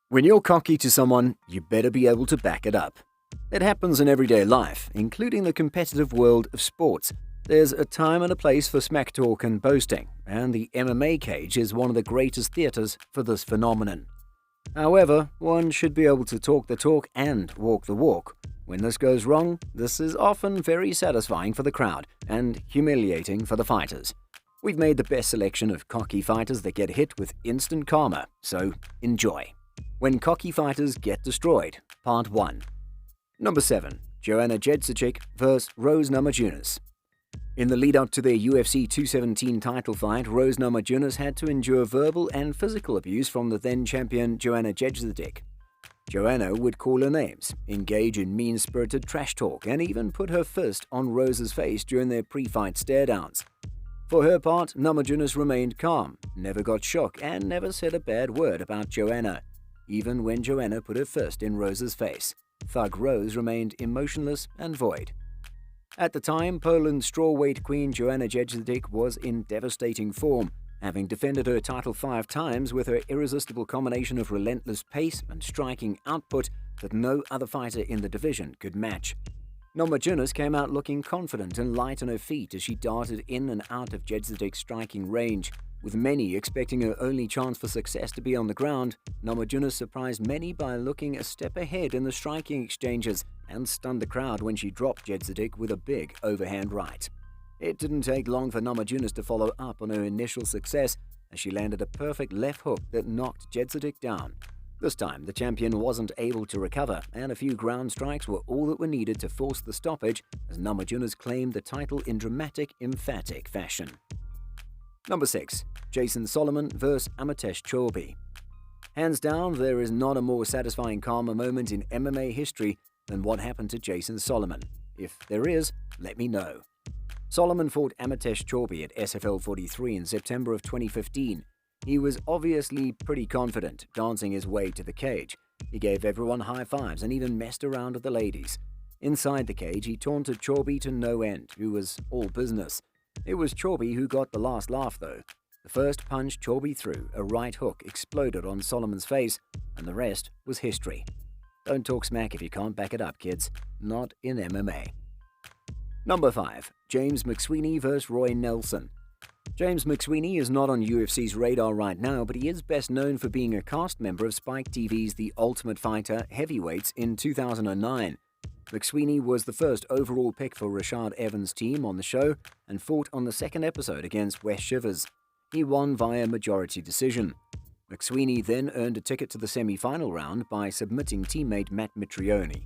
When you're cocky to someone, you better be able to back it up. It happens in everyday life, including the competitive world of sports. There's a time and a place for smack talk and boasting, and the MMA cage is one of the greatest theaters for this phenomenon. However, one should be able to talk the talk and walk the walk. When this goes wrong, this is often very satisfying for the crowd and humiliating for the fighters. We've made the best selection of cocky fighters that get hit with instant karma, so enjoy. When Cocky Fighters Get Destroyed, Part 1. Number 7. Joanna Jedrzejczyk vs. Rose Namajunas. In the lead-up to their UFC 217 title fight, Rose Namajunas had to endure verbal and physical abuse from the then-champion Joanna Jedrzejczyk. Joanna would call her names, engage in mean-spirited trash talk, and even put her fist on Rose's face during their pre-fight stare-downs. For her part, Namajunas remained calm, never got shook, and never said a bad word about Joanna. Even when Joanna put her fist in Rose's face, Thug Rose remained emotionless and void. At the time, Poland's strawweight queen Joanna Jedrzejczyk was in devastating form, having defended her title 5 times with her irresistible combination of relentless pace and striking output that no other fighter in the division could match. Namajunas came out looking confident and light on her feet as she darted in and out of Jedrzejczyk's striking range. With many expecting her only chance for success to be on the ground, Namajunas surprised many by looking a step ahead in the striking exchanges and stunned the crowd when she dropped Jedrzejczyk with a big overhand right. It didn't take long for Namajunas to follow up on her initial success as she landed a perfect left hook that knocked Jedrzejczyk down. This time, the champion wasn't able to recover, and a few ground strikes were all that were needed to force the stoppage as Namajunas claimed the title in dramatic, emphatic fashion. Number 6. Jason Solomon vs. Amatesh Chorby. Hands down, there is not a more satisfying karma moment in MMA history than what happened to Jason Solomon. If there is, let me know. Solomon fought Amatesh Chorby at SFL 43 in September of 2015. He was obviously pretty confident, dancing his way to the cage. He gave everyone high fives and even messed around with the ladies. Inside the cage, he taunted Chorby to no end, who was all business. It was Chorby who got the last laugh, though. The first punch Chorby threw, a right hook, exploded on Solomon's face, and the rest was history. Don't talk smack if you can't back it up, kids. Not in MMA. Number 5. James McSweeney vs. Roy Nelson. James McSweeney is not on UFC's radar right now, but he is best known for being a cast member of Spike TV's The Ultimate Fighter Heavyweights in 2009. McSweeney was the first overall pick for Rashad Evans' team on the show and fought on the second episode against Wes Shivers. He won via majority decision. McSweeney then earned a ticket to the semi-final round by submitting teammate Matt Mitrione.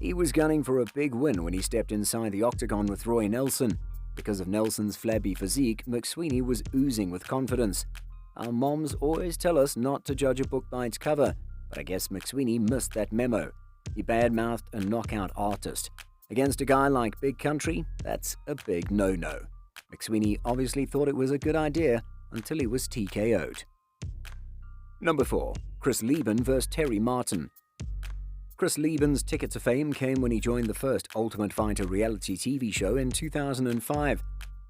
He was gunning for a big win when he stepped inside the octagon with Roy Nelson. Because of Nelson's flabby physique, McSweeney was oozing with confidence. Our moms always tell us not to judge a book by its cover, but I guess McSweeney missed that memo. He bad-mouthed a knockout artist. Against a guy like Big Country, that's a big no-no. McSweeney obviously thought it was a good idea until he was TKO'd. Number 4. Chris Leben vs. Terry Martin. Chris Leben's ticket to fame came when he joined the first Ultimate Fighter reality TV show in 2005.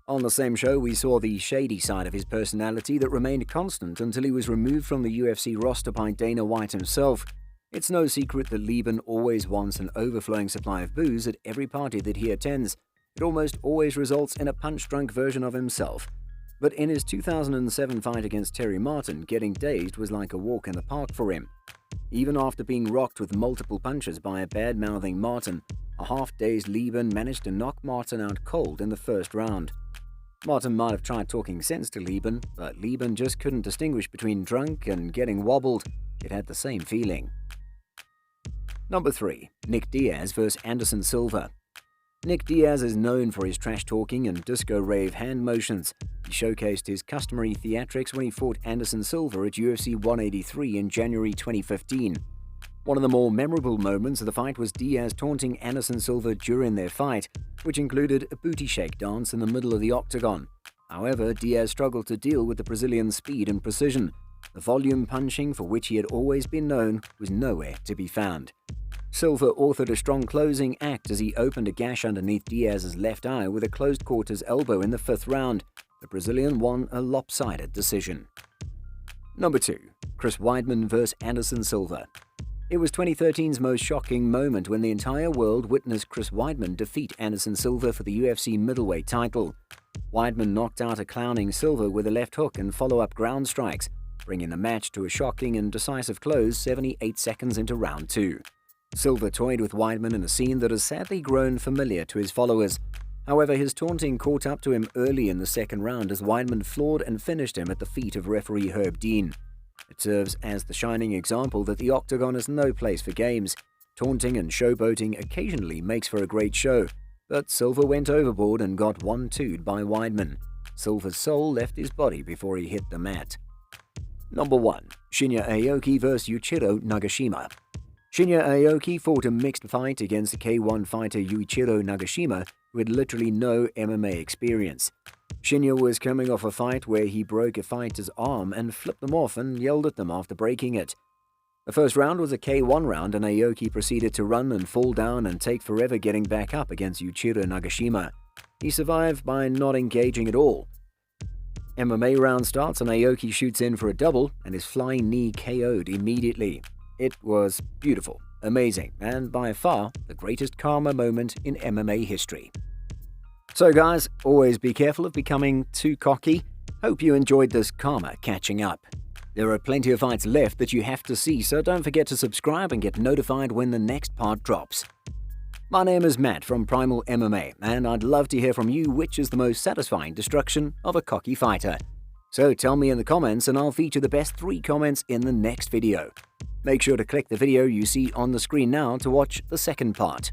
On the same show, we saw the shady side of his personality that remained constant until he was removed from the UFC roster by Dana White himself. It's no secret that Leben always wants an overflowing supply of booze at every party that he attends. It almost always results in a punch-drunk version of himself. But in his 2007 fight against Terry Martin, getting dazed was like a walk in the park for him. Even after being rocked with multiple punches by a bad-mouthing Martin, a half-dazed Leben managed to knock Martin out cold in the first round. Martin might have tried talking sense to Leben, but Leben just couldn't distinguish between drunk and getting wobbled. It had the same feeling. Number 3. Nick Diaz vs. Anderson Silva. Nick Diaz is known for his trash-talking and disco-rave hand motions. He showcased his customary theatrics when he fought Anderson Silva at UFC 183 in January 2015. One of the more memorable moments of the fight was Diaz taunting Anderson Silva during their fight, which included a booty shake dance in the middle of the octagon. However, Diaz struggled to deal with the Brazilian's speed and precision. The volume punching for which he had always been known was nowhere to be found. Silva authored a strong closing act as he opened a gash underneath Diaz's left eye with a closed quarters elbow in the 5th round. The Brazilian won a lopsided decision. Number 2. Chris Weidman vs. Anderson Silva. It was 2013's most shocking moment when the entire world witnessed Chris Weidman defeat Anderson Silva for the UFC middleweight title. Weidman knocked out a clowning Silva with a left hook and follow-up ground strikes, bringing the match to a shocking and decisive close 78 seconds into round 2. Silva toyed with Weidman in a scene that has sadly grown familiar to his followers. However, his taunting caught up to him early in the second round as Weidman floored and finished him at the feet of referee Herb Dean. It serves as the shining example that the octagon is no place for games. Taunting and showboating occasionally makes for a great show, but Silva went overboard and got 1-2'd by Weidman. Silva's soul left his body before he hit the mat. Number 1. Shinya Aoki vs. Yuichiro Nagashima. Shinya Aoki fought a mixed fight against the K1 fighter Yuichiro Nagashima, who had literally no MMA experience. Shinya was coming off a fight where he broke a fighter's arm and flipped them off and yelled at them after breaking it. The first round was a K1 round, and Aoki proceeded to run and fall down and take forever getting back up against Yuichiro Nagashima. He survived by not engaging at all. MMA round starts and Aoki shoots in for a double and his flying knee KO'd immediately. It was beautiful, amazing, and by far the greatest karma moment in MMA history. So guys, always be careful of becoming too cocky. Hope you enjoyed this karma catching up. There are plenty of fights left that you have to see, so don't forget to subscribe and get notified when the next part drops. My name is Matt from Primal MMA, and I'd love to hear from you which is the most satisfying destruction of a cocky fighter. So tell me in the comments and I'll feature the best 3 comments in the next video. Make sure to click the video you see on the screen now to watch the second part.